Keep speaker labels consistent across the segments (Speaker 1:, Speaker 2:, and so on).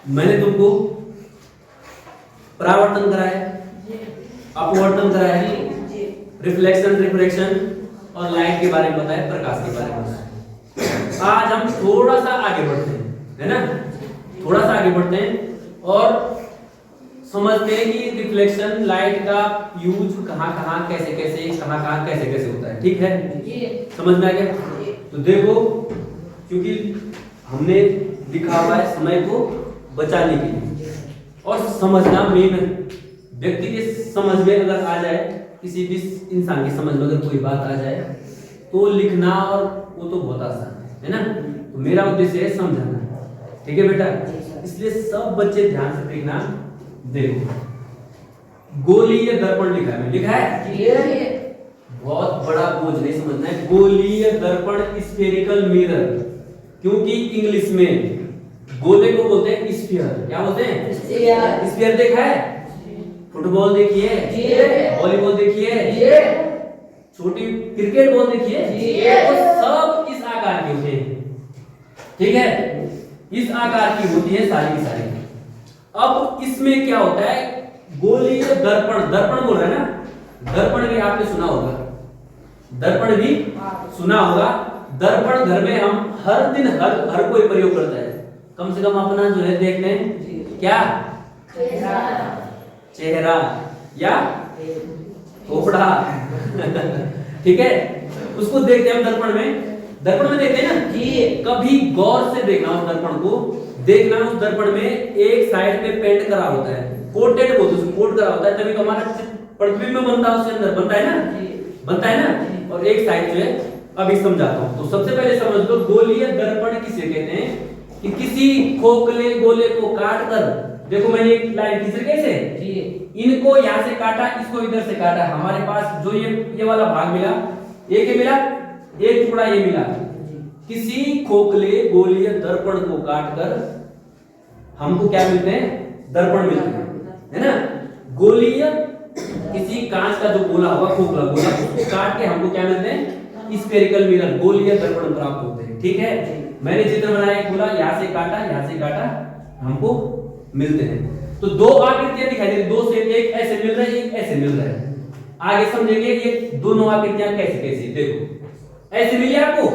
Speaker 1: मैंने तुमको परावर्तन कराया, अपवर्तन कराया, रिफ्लेक्शन, रिफ्रैक्शन और लाइट के बारे में बताया, प्रकाश के बारे में बताया। आज हम थोड़ा सा आगे बढ़ते हैं, है ना, थोड़ा सा आगे बढ़ते हैं और समझते हैं कि रिफ्लेक्शन लाइट का यूज कहाँ कैसे कैसे होता है। ठीक है, समझ में आ गया? तो देखो, क्योंकि हमने लिखा हुआ है समय को बचाने के लिए और समझना मेन, व्यक्ति के समझ में अगर आ जाए, किसी भी इंसान की समझ में अगर कोई बात आ जाए तो लिखना और वो तो बहुत आसान है ना। तो मेरा उद्देश्य है समझाना, ठीक है बेटा? इसलिए सब बच्चे ध्यान से देखना। देखो, गोलीय दर्पण लिखा है, लिखा है, बहुत बड़ा बोझ नहीं समझना है। गोलीय दर्पण, स्फेरिकल मिरर, क्योंकि इंग्लिश में गोले को बोलते हैं स्फीयर। क्या बोलते हैं? स्फीयर। देखा है? फुटबॉल देखिए, वॉलीबॉल देखिए, छोटी क्रिकेट बॉल देखिए, वो सब इस आकार की होती है। ठीक है, इस आकार की होती है सारी की सारी। अब इसमें क्या होता है? गोलीय दर्पण, दर्पण बोल रहे हैं ना, दर्पण भी आपने सुना होगा, दर्पण भी सुना होगा। दर्पण घर में हम हर दिन हर कोई प्रयोग करता है। कम से कम अपना जो है देखते हैं, क्या? चेहरा या खोपड़ा ठीक है, उसको देखते हैं हम दर्पण में। दर्पण में देखते हैं ना कि कभी गौर से देखना उस दर्पण को, देखना उस दर्पण में एक साइड पे पेंट करा होता है, कोटेड बोलते हैं, कोट करा होता है, तभी तो हमारा प्रतिबिंब में बनता है, उसके अंदर बनता है ना, बनता है ना। और एक साइड जो है, अभी समझाता हूं। तो सबसे पहले समझ लो गोलीय दर्पण किसे कहते हैं कि किसी खोखले गोले को काट कर, देखो मैंने एक लाइन खींच कैसे, इनको यहां से काटा, इसको इधर से काटा, हमारे पास जो ये वाला भाग मिला, एक ही मिला, एक टुकड़ा ये मिला। किसी खोखले गोलीय दर्पण को काटकर हमको क्या मिलते हैं? दर्पण मिलते हैं, है ना। गोलीय किसी कांच का जो गोला होगा, खोखला गोला, उसको काट के हमको क्या मिलते हैं? स्फेरिकल मिरर, गोलीय दर्पण प्राप्त होते हैं। ठीक है, मैंने चित्र बनाया, एक गोला, यहां से काटा, हमको मिलते हैं। तो दो आकृतियां दिखाई दे रही, दो से एक ऐसे मिल रहा है, एक ऐसे मिल रहा है। आगे समझेंगे ये दोनों आकृतियां कैसे कैसे। देखो, ऐसे मिली आपको,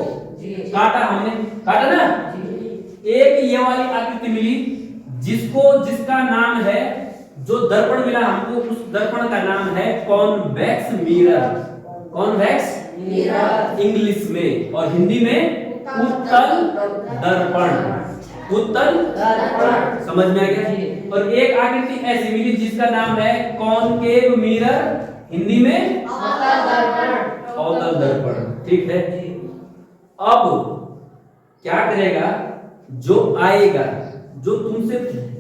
Speaker 1: काटा हमने, काटा ना, एक ये वाली आकृति मिली, जिसका नाम है, जो दर्पण मिला हमको, उस दर्पण का नाम है convex mirror. Convex mirror English में, और हिंदी में उत्तल दर्पण। उत्तल दर्पण, समझ में आ गया? और एक आकृति ऐसी मिली जिसका नाम है कॉनकेव मिरर, हिंदी में अवतल दर्पण। ठीक है, अब क्या करेगा? जो आएगा, जो तुमसे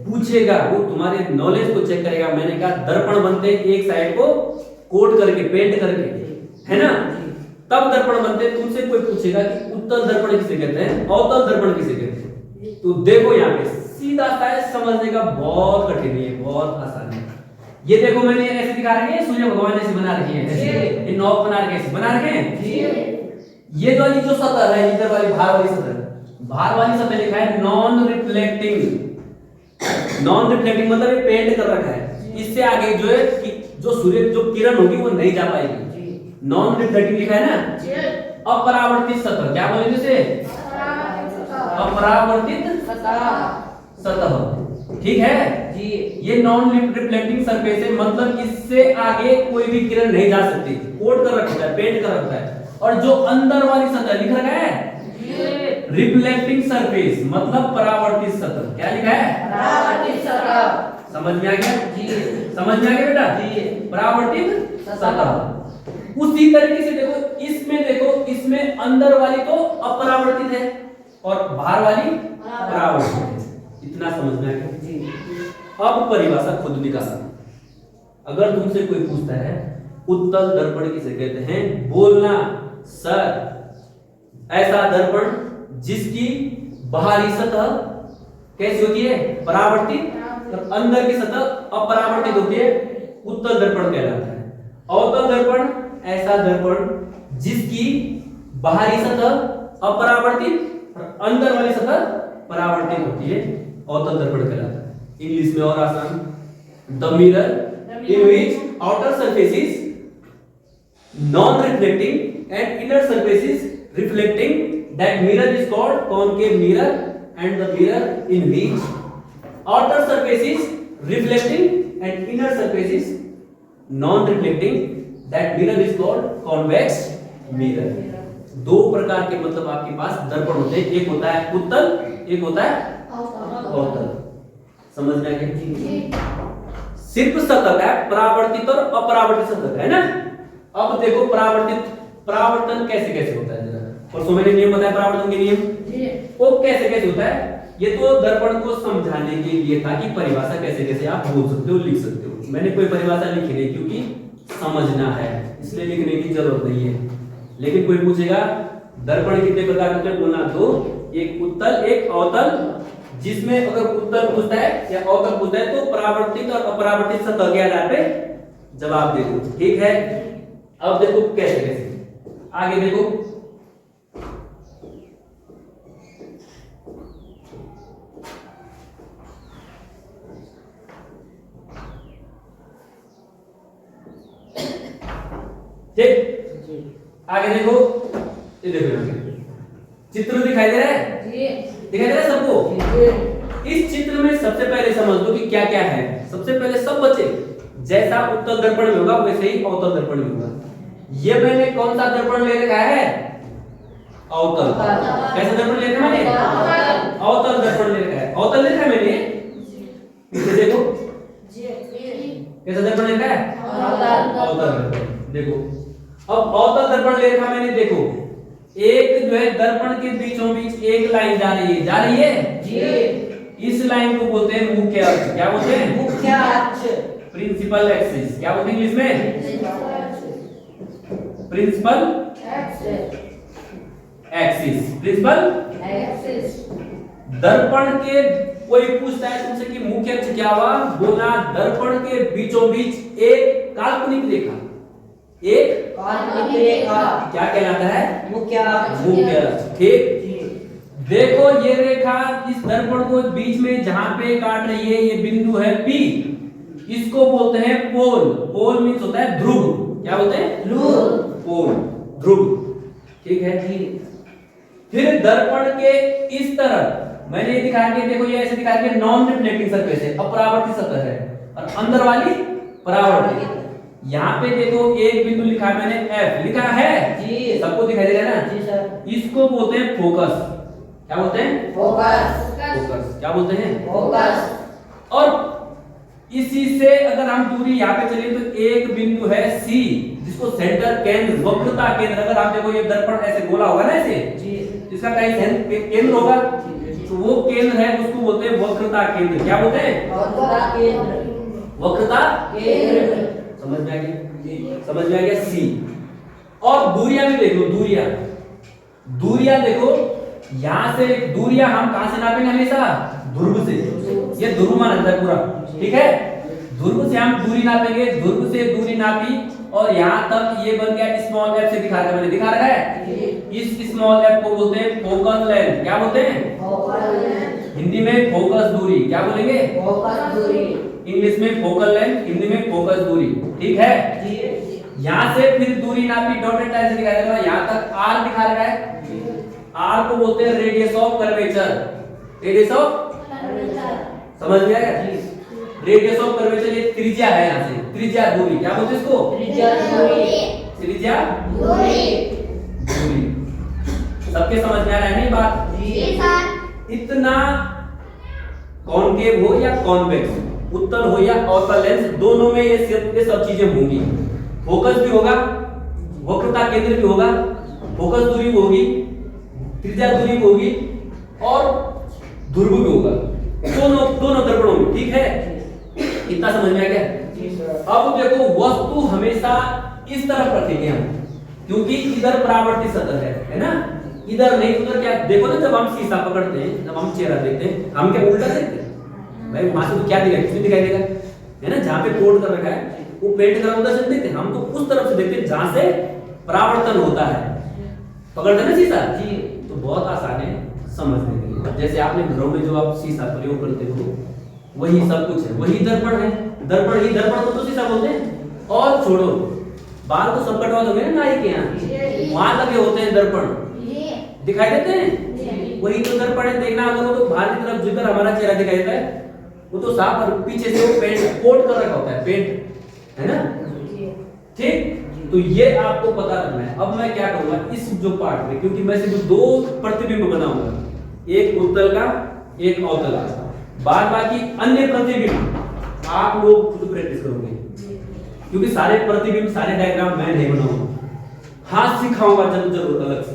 Speaker 1: पूछेगा, वो तुम्हारे नॉलेज को चेक करेगा। मैंने कहा दर्पण बनते एक साइड को कोट करके, पेंट करके, है ना, तब दर्पण बनते। तुमसे कोई पूछेगा कि उत्तल दर्पण किसे कहते हैं, अवतल दर्पण किसे कहते हैं, तो देखो यहाँ पे सीधा सा है, समझने का बहुत कठिन है, बहुत आसान है। ये देखो मैंने ऐसे दिखा रखे हैं, सूर्य भगवान ऐसे बना रखे हैं, ये नॉब बना रखे हैं, बना रखे हैं। ये वाली जो सतह है, इधर वाली भार वाली सतह, भार वाली सतह लिखा है नॉन रिफ्लेक्टिंग। नॉन रिफ्लेक्टिंग मतलब ये पेंट कर रखा है, इससे आगे जो है कि जो सूर्य जो किरण होगी वो नहीं जा पाएगी। नॉन रिफ्लेक्टिंग लिखा है ना। अपरावर्तित सतह, क्या बोलेंगे इसे? अपरावर्तित सतह, ठीक है जी। ये नॉन रिफ्लेक्टिंग सरफेस है, मतलब इससे आगे कोई भी किरण नहीं जा सकती, कोट कर रखा है, पेंट कर रखा है। और जो अंदर वाली सतह लिख रखा है रिफ्लेक्टिंग सरफेस, मतलब परावर्तित सतह। क्या लिखा है? परावर्तित सतह। समझ में आ गया जी? समझ में आ गया बेटा जी? परावर्तित सतह। उसी तरीके से देखो, इसमें अंदर वाली तो अपरावर्तित है और बाहर वाली परावर्तित है। इतना समझ में आ गया जी? अब परिभाषा खुद निकालना। अगर तुमसे कोई पूछता है उत्तल दर्पण किसे कहते हैं, बोलना सर ऐसा दर्पण जिसकी बाहरी सतह कैसी होती है? परावर्तित, और अंदर की सतह अपरावर्तित होती है, उत्तल दर्पण कहलाता है। अवतल दर्पण ऐसा दर्पण जिसकी बाहरी सतह अपरावर्तित और अंदर वाली सतह परावर्तित होती है, अवतल दर्पण कहलाता है। इंग्लिश में और आसान, the mirror in which outer surface is non reflecting and inner surface is reflecting, that mirror is called concave mirror, and the mirror in which outer surface is reflecting and inner surface is non reflecting, that mirror is called convex mirror. दो प्रकार के मतलब आपके पास दर्पण होते हैं, एक होता है उत्तल, एक होता है अवतल। समझ में आ गया? सिर्फ सतह है परावर्तित और अपरावर्तित सतह है ना। अब देखो परावर्तन कैसे कैसे होता है जरा। परसों मैंने नियम बताया परावर्तन के नियम, वो कैसे कैसे होता है। ये तो दर्पण को समझाने के लिए था कि परिभाषा कैसे कैसे आप बोल सकते हो, लिख सकते हो। मैंने कोई परिभाषा लिखी नहीं क्योंकि समझना है, इसलिए लिखने की जरूरत नहीं है। लेकिन कोई पूछेगा दर्पण कितने प्रकार के होते हैं, बोलना दो, एक उत्तल एक अवतल। जिसमें अगर उत्तल पूछता है या अवतल पूछता है तो परावर्तित और अपरावर्तित सतह के आधार पे जवाब दे दो, ठीक है। अब देखो कैसे कैसे आगे देखो। ठीक, आगे देखो, ये देखो यहाँ चित्र दिखाई दे रहा है, दिखाई दे रहा है सबको। इस चित्र में सबसे पहले समझ लो कि क्या क्या है। सबसे पहले सब बच्चे जैसा उत्तल दर्पण में होगा वैसे ही अवतल दर्पण में होगा। ये मैंने कौन सा दर्पण ले रखा है, अवतल। कैसा दर्पण ले रखा है मैंने, अवतल दर्पण ले रखा है। अवतल ले रखा है मैंने, पीछे देखो कैसा दर्पण ले रखा है, अवतल। देखो अब अवतल दर्पण ले रखा मैंने, देखो एक जो है दर्पण के बीचों बीच एक लाइन जा रही है, जा रही है जी। इस लाइन को बोलते हैं मुख्य अक्ष। क्या बोलते हैं, मुख्य अक्ष, प्रिंसिपल एक्सिस। क्या बोलते हैं इंग्लिश में, प्रिंसिपल एक्सिस, प्रिंसिपल एक्सिस। दर्पण के कोई पूछता है तुमसे कि मुख्य अक्ष क्या हुआ, बोला दर्पण के बीचों बीच एक काल्पनिक रेखा, एक काल्पनिक रेखा क्या कहलाता है, मुख्य अक्ष। ठीक, देखो ये रेखा इस दर्पण को बीच में जहां पे काट रही है, ये बिंदु है P, इसको बोलते हैं पोल। पोल मींस होता है ध्रुव। क्या बोलते हैं, ध्रुव, पोल, ध्रुव, ठीक है। फिर दर्पण के इस तरफ मैंने दिखाया कि देखो ये ऐसे दिखाया कि नॉन रिफ्लेक्टिंग सरफेस है, अपरावर्तित सतह है, और अंदर वाली परावर्तित। यहाँ पे देखो एक बिंदु लिखा है मैंने, F लिखा है जी, सबको दिखाई दे रहा है ना जी सर। इसको बोलते हैं फोकस। क्या बोलते हैं, फोकस, फोकस। क्या बोलते हैं, फोकस। और इसी से अगर हम दूरी यहाँ पे चले तो एक बिंदु है C, जिसको सेंटर केंद्र, वक्रता केंद्र। अगर आप देखो ये दर्पण ऐसे गोला होगा ना ऐसे जी, इसका कहीं केंद्र होगा, तो वो केंद्र है उसको बोलते हैं वक्रता केंद्र। क्या बोलते हैं, वक्रता केंद्र, वक्रता केंद्र। समझ में आ गया, समझ में आ गया सी। और दूरियां भी देख लो, दूरियां देखो, यहां से दूरियां हम कहां से नापेंगे, हमेशा ध्रुव से। ये ध्रुव माना जाता है पूरा, ठीक है। ध्रुव से हम दूरी नापेंगे, ध्रुव से दूरी नापी और यहां तक ये बन गया स्मॉल एफ से दिखा रखा है, मैंने दिखा रखा है। इस स्मॉल एफ को बोलते हैं फोकल लेंथ। क्या बोलते हैं, फोकल लेंथ। हिंदी में फोकस दूरी। क्या बोलेंगे, फोकस दूरी। इंग्लिश में फोकल लेंथ, हिंदी में फोकस दूरी, ठीक है। यहां से फिर दूरी नापी, डॉटेड लाइन से दिखाया जाएगा, यहां तक आर दिखा रखा है। आर को बोलते हैं radius of curvature. Radius of curvature, समझ में आया जी। रेडियस ऑफ कर्वेचर ये त्रिज्या है, यहां से त्रिज्या दूरी। क्या बोलते हैं इसको, त्रिज्या दूरी, त्रिज्या दूरी, दूरी। सबके समझ में आ रहा है नहीं बात जी सर। इतना कॉनकेव हो या कॉन्वेक्स, उत्तल हो या अवतल लेंस, दोनों में ये सब चीजें होंगी। फोकस भी होगा, वक्रता केंद्र भी होगा, फोकस दूरी भी होगी, त्रिज्या दूरी भी होगी और ध्रुव भी होगा, दोनों दर्पणों में, ठीक है। इतना समझ में आ गया जी सर। अब देखो वस्तु हमेशा इस तरफ रखेंगे हम, क्योंकि इधर परावर्तित सतह है ना, इधर नहीं उधर। क्या देखो ना, जब हम शीशा पकड़ते हैं, जब हम चेहरा देखते हैं, हम क्या उल्टा देखते हैं भाई, वहां से तो क्या दिखाई, कुछ दिखाई देगा है ना। जहां पे कोड कर रखा है वो पेंट करा उधर से देखते हैं, हम तो उस तरफ से देखते हैं जहां से परावर्तन होता है। पकड़ते ना शीशा जी, तो बहुत आसान है समझने के लिए। जैसे आपने घरों में जो आप शीशा प्रयोग करते हो वही सब कुछ है, वही दर्पण है। दर्पण ही दर्पण को तो शीशा बोलते हैं। और छोड़ो, बाल तो सब कटवा दोगे ना नाई के यहाँ, वहां लगे होते हैं दर्पण, दिखाई देते हैं, वही तो दर्पण है। देखना अगर वो तो बाहर की तरफ जिधर हमारा चेहरा दिखाई देता है वो तो साफ, और पीछे से वो पेंट कोट कर रखा होता है, पेंट है ना, ठीक। तो ये आपको पता रखना है। अब मैं क्या करूंगा इस जो पार्ट में, क्योंकि मैं सिर्फ दो प्रतिबिंब बनाऊंगा, एक उत्तल का एक अवतल का, बाद बाकी अन्य प्रतिबिंब आप लोग खुद प्रैक्टिस करोगे, क्योंकि सारे प्रतिबिंब सारे डायग्राम मैं नहीं बनाऊंगा, हाँ सिखाऊंगा जरूर अलग से।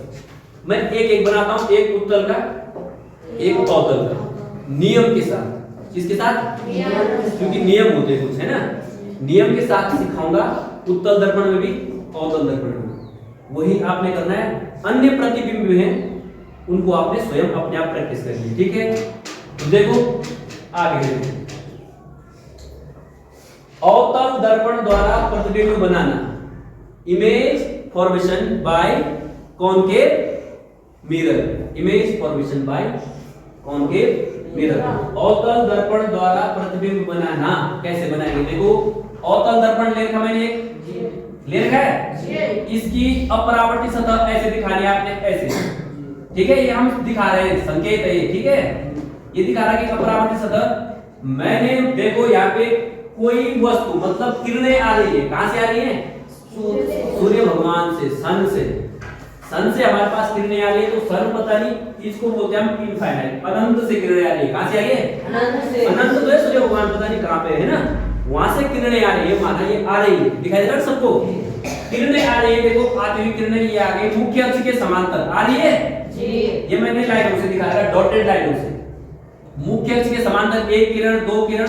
Speaker 1: मैं एक एक बनाता हूं, एक उत्तल का एक अवतल का, नियम के साथ। किसके साथ? क्योंकि नियम होते हैं कुछ, है ना, नियम के साथ सिखाऊंगा, उत्तल दर्पण में भी अवतल दर्पण में भी। वही आपने करना है। अन्य प्रतिबिंब हैं उनको आपने स्वयं अपने आप प्रैक्टिस करनी है, ठीक है। तो देखो आगे देखो, अवतल दर्पण द्वारा प्रतिबिंब बनाना, image formation by concave mirror, image formation by concave mirror. अवतल दर्पण द्वारा प्रतिबिंब बनाना कैसे बनाएंगे? देखो अवतल दर्पण ले रखा मैंने, ले रखा है, इसकी अपरावर्तित सतह ऐसे दिखानी है आपने, ऐसे, ठीक है, ये हम दिखा रहे हैं, संकेत है ये, ठीक है, ये दिखा रहा है कि अपरावर्तित सतह। मैंने देखो यहाँ पे कोई वस्तु मतलब किरणें आ रही है, कहां से आ रही है? सूर्य भगवान से, सन से हमारे पास किरणें आ रही है। तो सन पता नहीं, इसको बोलते हैं हम इनफाइनाइट, अनंत से किरणें आ रही है। कहां से आ रही है? अनंत से। अनंत तो है सूर्य भगवान, पता नहीं कहां पे है ना, वहां से किरणें आ रही है, माना ये आ रही है, दिखाई दे रहा है सबको, किरणें आ रही है। देखो आती हुई किरणें ये आ गई, मुख्य अक्ष के समांतर आ रही है जी, ये मैंने लाइनों से दिखा रहा है, डॉटेड लाइनों से। मुख्य अक्ष के समांतर एक किरण, दो किरण,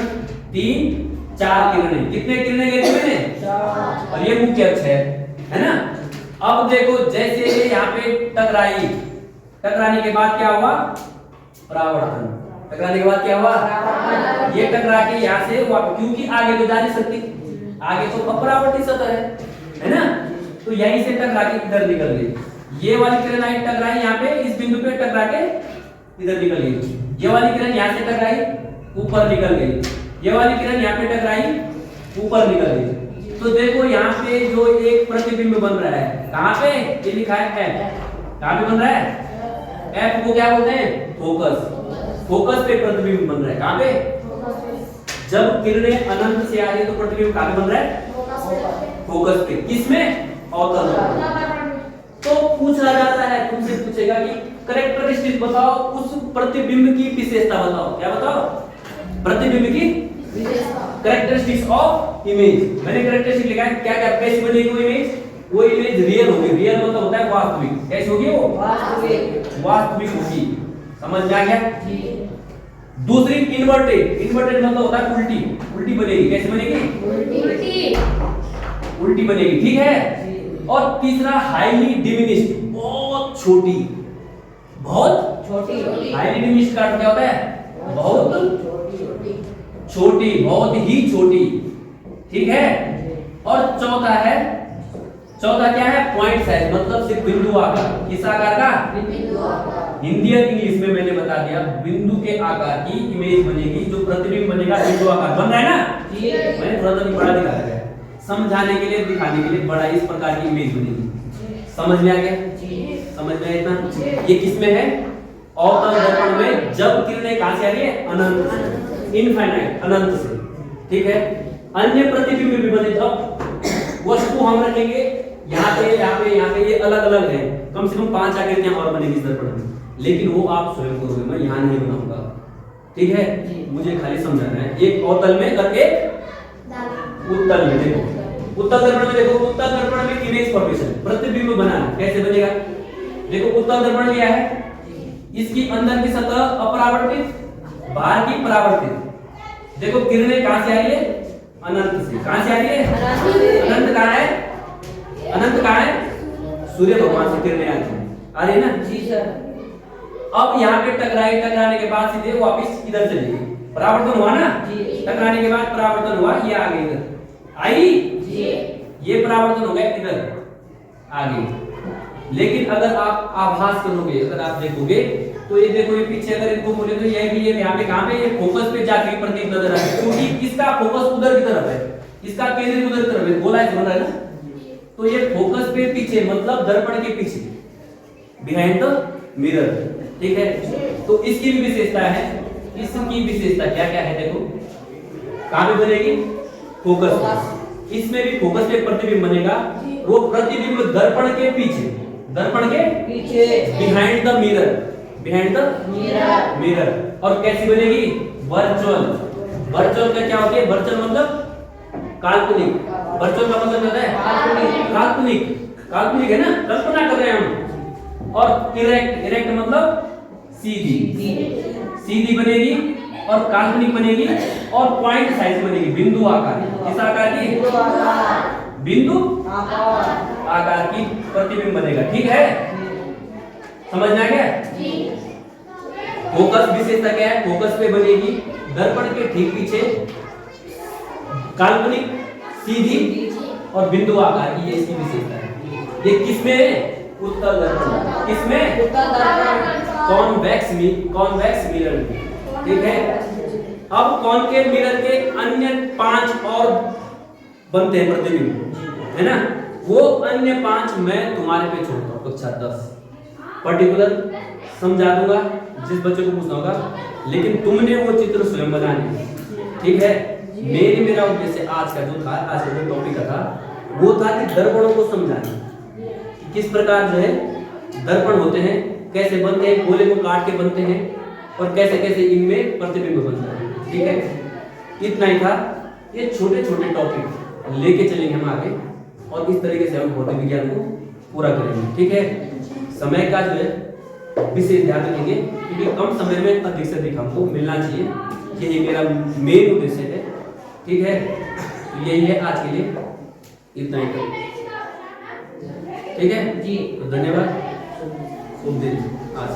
Speaker 1: तीन, चार किरणें। कितने किरणें लेते मैंने? चार। और ये मुख्य अक्ष है ना। अब देखो जैसे यहाँ पे टकराई, टकराने के बाद क्या हुआ? परावर्तन। टकराने के बाद क्या हुआ? ये टकरा के यहाँ से क्योंकि आगे तो जा नहीं सकती, आगे तो अपरावर्तित सतह है ना, तो यहीं से टकरा के इधर निकल गई। ये वाली किरण आई टकराई यहाँ पे, इस बिंदु पे टकरा के इधर निकल गई। ये वाली किरण यहाँ से टकराई, ऊपर निकल गई। ये वाली किरण यहाँ पे टकराई, ऊपर निकल गई। तो देखो यहाँ पे जो एक प्रतिबिंब बन रहा है, कहाँ पे? ये लिखा है F, कहाँ पे बन रहा है? F को क्या बोलते हैं? फोकस। फोकस पे प्रतिबिंब बन रहा है, कहाँ पे? जब किरणें अनंत से आ रही है तो प्रतिबिंब कहाँ पे बन रहा है? फोकस पे। किसमें? अवतल दर्पण। तो पूछा जाता है, तुमसे पूछेगा कि कैरेक्टरिस्टिक बताओ, उस प्रतिबिंब की विशेषता बताओ। क्या बताओ? प्रतिबिंब की कैरेक्टरिस्टिक्स ऑफ इमेज। मैंने कैरेक्टरिस्टिक लिखा है, क्या क्या कैसी बनेगी वो इमेज? वो इमेज रियल होगी। रियल मतलब होता है वास्तविक। कैसी होगी वो? वास्तविक होगी। समझ में आ गया? दूसरी इन्वर्टेड। इन्वर्टेड मतलब होता है उल्टी, उल्टी बनेगी। कैसे बनेगी? उल्टी बनेगी, ठीक है। और तीसरा हाईली डिमिनिश्ड, बहुत छोटी, बहुत छोटी। हाईली डिमिनिश्ड का अर्थ क्या होता है? बहुत छोटी, बहुत ही छोटी, ठीक है। और चौथा क्या है? पॉइंट साइज, मतलब सिर्फ बिंदु आकार। किस आकार का? बिंदु आकार। हिंदी और इंग्लिश में मैंने बता दिया, बिंदु के आकार की इमेज बनेगी, जो प्रतिबिंब बनेगा बिंदु आकार। बन रहा है ना? मैंने थोड़ा सा बड़ा दिखा रहा है, समझाने के लिए, दिखाने के लिए, बड़ा इस प्रकार की इमेज बनेगी। समझ में आ गया? समझ में आया इतना? ये किसमें है? अवतल दर्पण में। जब किरणें कहां से आ रही है? अनंत से, इनफाइनाइट, अनंत से, ठीक है। अन्य प्रतिबिंब भी बने, जब वस्तु हम रखेंगे यहाँ पे, यहाँ पे, यहाँ पे, ये अलग अलग है, कम से कम 5 आकृतियां और बनेगी इस दर्पण में, लेकिन वो आप स्वयं करोगे, मैं यहाँ नहीं बनाऊंगा, ठीक है। मुझे खाली समझाना है। एक अवतल में और एक उत्तल में। देखो उत्तल दर्पण में, देखो उत्तल दर्पण में इमेज फॉर्मेशन, प्रतिबिंब बनाना कैसे बनेगा? देखो उत्तल दर्पण लिया है, इसकी अंदर की सतह अपरावर्तित, बाहर की परावर्तित। देखो किरणें कहां से आ रही है? अनंत से। कहां से आ रही है? अनंत कहां है? अनंत कहां है? सूर्य भगवान से किरणें आ रही है ना? जी सर। अब यहाँ पे टकराई, टकराने के बाद सीधे वापस इधर चली गई, परावर्तन हुआ ना? टकराने के बाद परावर्तन हुआ, ये आ गई इधर, आई जी, ये परावर्तन हो गया इधर आ गई। लेकिन अगर आप आभास करोगे, अगर आप देखोगे तो ये देखो ये पीछे अगर इनको बोले तो ये भी ये यहाँ पे कहाँ पे ये फोकस पे जाके प्रतीक नजर आता है, क्योंकि इसका फोकस उधर की तरफ है, इसका केंद्र उधर की तरफ है, गोला है ना, तो ये फोकस पे पीछे मतलब दर्पण के पीछे, बिहाइंड द मिरर, ठीक है। तो इसकी भी विशेषता है, इसकी विशेषता क्या क्या है देखो, कहाँ पे बनेगी, फोकस, इसमें भी फोकस पे प्रतिबिंब बनेगा, वो प्रतिबिंब दर्पण के पीछे, दर्पण के पीछे, behind the mirror, behind the mirror. और कैसी बनेगी, वर्चुअल, वर्चुअल का क्या होता है, वर्चुअल मतलब काल्पनिक, वर्चुअल का मतलब क्या है, काल्पनिक, काल्पनिक है ना, कल्पना कर रहे हैं हम। और इरेक्ट, इरेक्ट मतलब सीधी, सीधी बनेगी और काल्पनिक बनेगी और पॉइंट साइज बनेगी, बिंदु आकार, किस आकार की, बिंदु आकार की प्रतिबिंब बनेगा, ठीक है, समझ में आ गया। फोकस विशेषता क्या है, फोकस पे बनेगी, दर्पण के ठीक पीछे, काल्पनिक, सीधी और बिंदु आकार की, ये इसकी विशेषता है। ये किसमें, उत्तल दर्पण, किसमें, उत्तल दर्पण, कॉन्वेक्स मिरर में, ठीक है। अब कॉनकेव मिरर के अन्य 5 और बनते हैं प्रतिबिंब, है ना, वो अन्य 5 मैं तुम्हारे पे छोड़ता हूँ, कक्षा 10 पर्टिकुलर समझा दूंगा जिस बच्चे को पूछना होगा, लेकिन तुमने वो चित्र स्वयं बनाने, ठीक है। मेरा उद्देश्य आज का जो था, आज का जो टॉपिक था वो था कि दर्पणों को समझाना, किस प्रकार जो है दर्पण होते हैं, कैसे बनते हैं, गोले को काट के बनते हैं और कैसे कैसे इनमें प्रतिबिंब बनता है, ठीक है। इतना ही था, ये छोटे छोटे टॉपिक लेके चलेंगे हम आगे और इस तरीके से हम भौतिक विज्ञान को पूरा करेंगे, ठीक है। समय का जो है विशेष ध्यान रखेंगे, क्योंकि कम समय में अधिक से अधिक हमको मिलना चाहिए, यही मेरा मेन उद्देश्य है, ठीक है। तो यही है आज के लिए, इतना ही, ठीक है जी, तो धन्यवाद, शुभ दिन आज।